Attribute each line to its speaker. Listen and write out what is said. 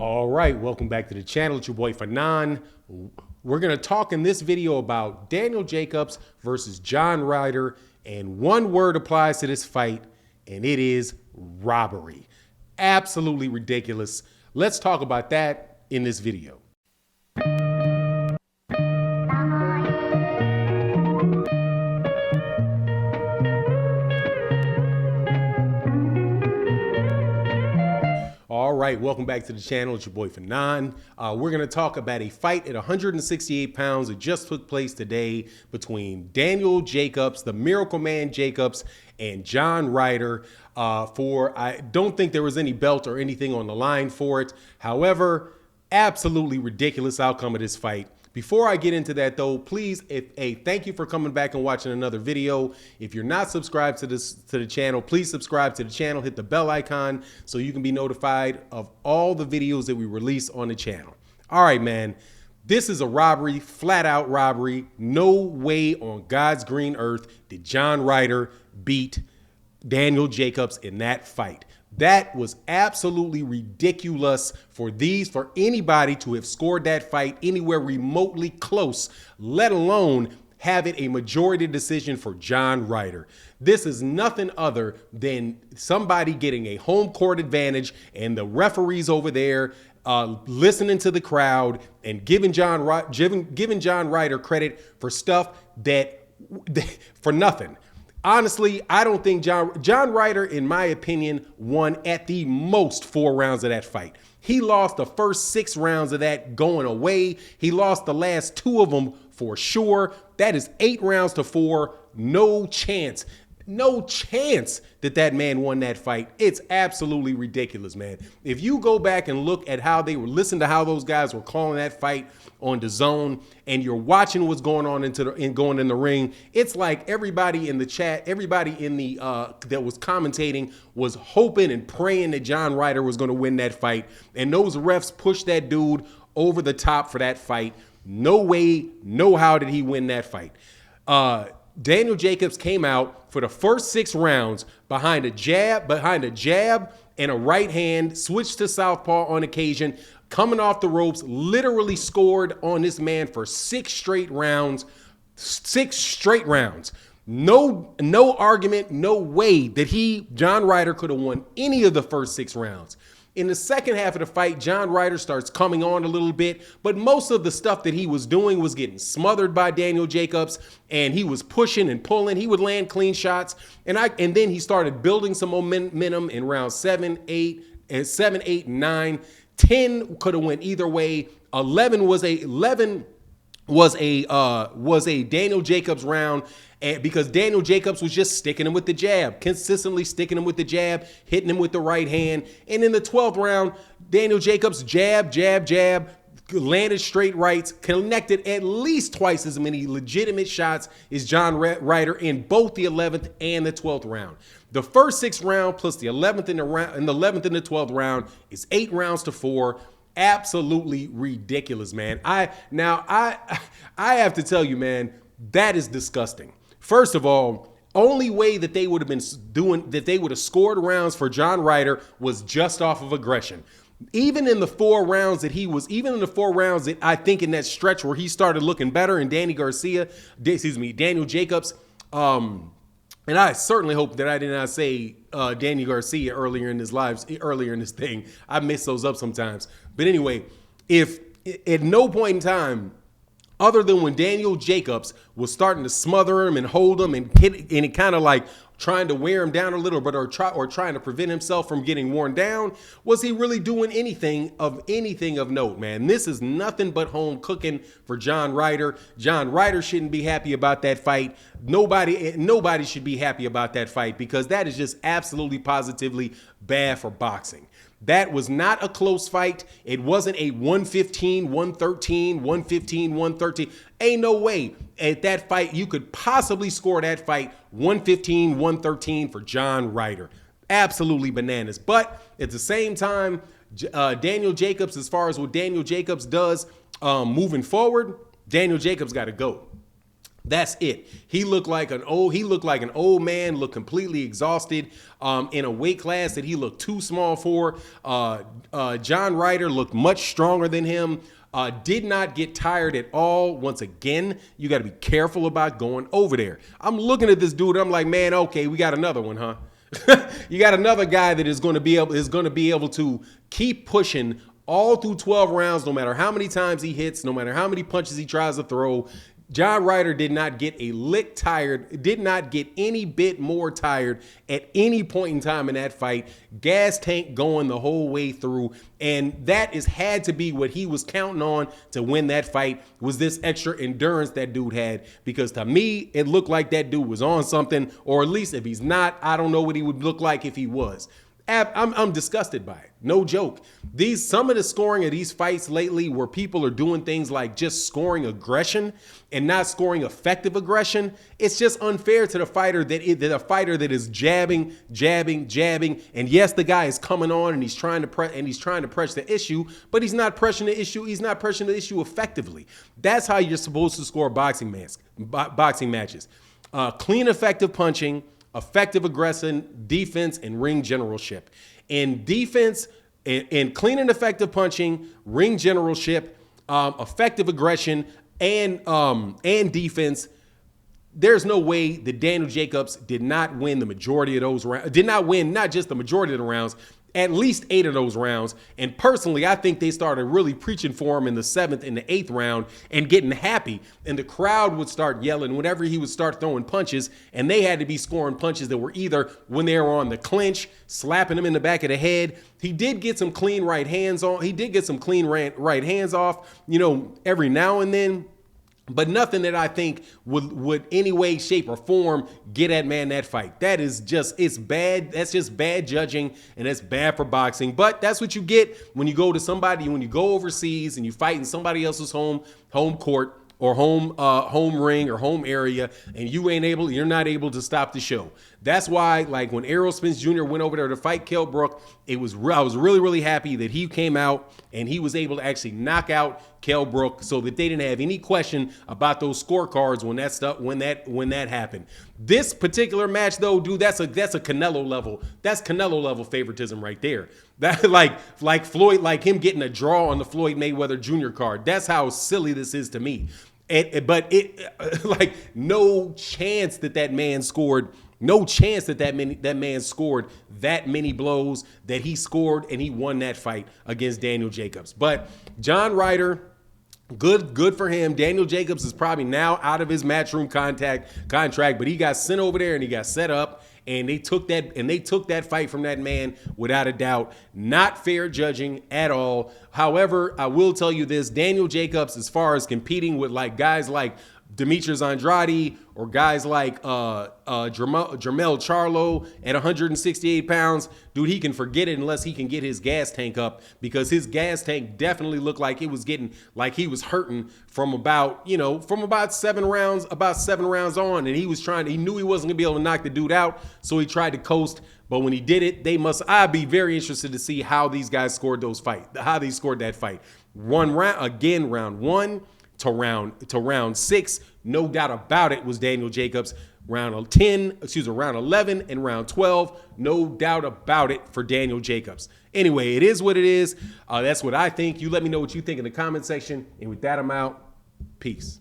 Speaker 1: All right, welcome back to the channel. It's your boy Fanon. We're going to talk in this video about Daniel Jacobs versus John Ryder, and one word applies to this fight, and it is robbery. Absolutely ridiculous. Let's talk about that in this video. All right, welcome back to the channel. It's your boy Fanon. We're going to talk about a fight at 168 pounds that just took place today between Daniel Jacobs, the Miracle Man Jacobs, and John Ryder. I don't think there was any belt or anything on the line for it. However, absolutely ridiculous outcome of this fight. Before I get into that though, please, thank you for coming back and watching another video. If you're not subscribed to the channel, please subscribe to the channel, hit the bell icon so you can be notified of all the videos that we release on the channel. All right, man, this is a robbery, flat out robbery. No way on God's green earth did John Ryder beat Daniel Jacobs in that fight. That was absolutely ridiculous for anybody to have scored that fight anywhere remotely close, let alone have it a majority decision for John Ryder. This is nothing other than somebody getting a home court advantage and the referees over there listening to the crowd and giving John Ryder credit for stuff for nothing. Honestly, I don't think John Ryder, in my opinion, won at the most 4 rounds of that fight. He lost the first 6 rounds of that going away. He lost the last 2 of them for sure. That is 8 rounds to 4. No chance. No chance that man won that fight. It's absolutely ridiculous, man. If you go back and look at how listen to how those guys were calling that fight on the zone, and you're watching what's going on going in the ring, it's like everybody in the chat, everybody in the that was commentating was hoping and praying that John Ryder was going to win that fight, and those refs pushed that dude over the top for that fight. No way, no how did he win that fight. Daniel Jacobs came out for the first 6 rounds behind a jab and a right hand, switched to southpaw on occasion, coming off the ropes, literally scored on this man for 6 straight rounds. 6 straight rounds. No argument, no way that John Ryder could have won any of the first 6 rounds. In the second half of the fight, John Ryder starts coming on a little bit, but most of the stuff that he was doing was getting smothered by Daniel Jacobs, and he was pushing and pulling. He would land clean shots, and then he started building some momentum in round 7, 8, and 9. 10 could have went either way. 11 was a Daniel Jacobs round, and because Daniel Jacobs was just sticking him with the jab, consistently sticking him with the jab, hitting him with the right hand. And in the 12th round, Daniel Jacobs jab, landed straight rights, connected at least twice as many legitimate shots as John Ryder in both the 11th and the 12th round. The first 6 rounds plus the 11th and the 11th and the 12th round is 8 rounds to 4. Absolutely ridiculous, man. I have to tell you, man, that is disgusting. First of all, only way that they would have scored rounds for John Ryder was just off of aggression. Even in the 4 rounds that I think in that stretch where he started looking better, and Daniel Jacobs, and I certainly hope that I did not say Daniel Garcia earlier in this thing. I mess those up sometimes. But anyway, if at no point in time, other than when Daniel Jacobs was starting to smother him and hold him and it kind of like trying to wear him down a little bit or trying to prevent himself from getting worn down, was he really doing anything of note, man? This is nothing but home cooking for John Ryder. John Ryder shouldn't be happy about that fight. Nobody should be happy about that fight, because that is just absolutely positively bad for boxing. That was not a close fight. It wasn't a 115, 113, 115, 113. Ain't no way at that fight you could possibly score that fight 115, 113 for John Ryder. Absolutely bananas. But at the same time, Daniel Jacobs, as far as what Daniel Jacobs does moving forward, Daniel Jacobs got to go. That's it. He looked like an old man, looked completely exhausted in a weight class that he looked too small for. John Ryder looked much stronger than him. Did not get tired at all. Once again, you got to be careful about going over there. I'm looking at this dude. I'm like, man, okay, we got another one, huh? You got another guy that is going to be able to keep pushing all through 12 rounds, no matter how many times he hits, no matter how many punches he tries to throw. John Ryder did not get a lick tired, did not get any bit more tired at any point in time in that fight. Gas tank going the whole way through. And that had to be what he was counting on to win that fight, was this extra endurance that dude had. Because to me, it looked like that dude was on something, or at least if he's not, I don't know what he would look like if he was. I'm disgusted by it. No joke. Some of the scoring of these fights lately, where people are doing things like just scoring aggression and not scoring effective aggression, it's just unfair to the fighter that is jabbing. And yes, the guy is coming on and he's trying to press the issue, but he's not pressing the issue. He's not pressing the issue effectively. That's how you're supposed to score boxing matches. Clean, effective punching, effective aggression, defense, and ring generalship. In defense, in clean and effective punching, ring generalship, effective aggression, and defense, there's no way that Daniel Jacobs did not win the majority of those rounds. Did not win not just the majority of the rounds, at least 8 of those rounds. And personally, I think they started really preaching for him in the 7th and the 8th round and getting happy. And the crowd would start yelling whenever he would start throwing punches. And they had to be scoring punches that were either when they were on the clinch, slapping him in the back of the head. He did get some clean right hands on. He did get some clean right hands off, every now and then. But nothing that I think would any way, shape, or form get at that fight. It's bad. That's just bad judging, and that's bad for boxing. But that's what you get when you go overseas and you fight in somebody else's home court or home ring or home area, and you're not able to stop the show. That's why, like when Errol Spence Jr. went over there to fight Kell Brook, I was really, really happy that he came out and he was able to actually knock out Kell Brook, so that they didn't have any question about those scorecards when that happened. This particular match, though, dude, that's a Canelo level. That's Canelo level favoritism right there. That like Floyd, like him getting a draw on the Floyd Mayweather Jr. card. That's how silly this is to me. But like no chance that man scored. No chance that man scored that many blows that he scored, and he won that fight against Daniel Jacobs. But John Ryder, good for him. Daniel Jacobs is probably now out of his matchroom contract, but he got sent over there and he got set up, and they took that fight from that man without a doubt. Not fair judging at all. However, I will tell you this: Daniel Jacobs, as far as competing with like guys like Demetrius Andrade or guys like Jermell Charlo at 168 pounds, dude, he can forget it unless he can get his gas tank up, because his gas tank definitely looked like it was getting like he was hurting from about 7 rounds on, and he knew he wasn't gonna be able to knock the dude out, so he tried to coast. But when he did it, I'd be very interested to see how these guys scored that fight. Round 1 to round 6, no doubt about it, was Daniel Jacobs. Round 11 and round 12, no doubt about it for Daniel Jacobs. Anyway, it is what it is. That's what I think. You let me know what you think in the comment section. And with that, I'm out. Peace.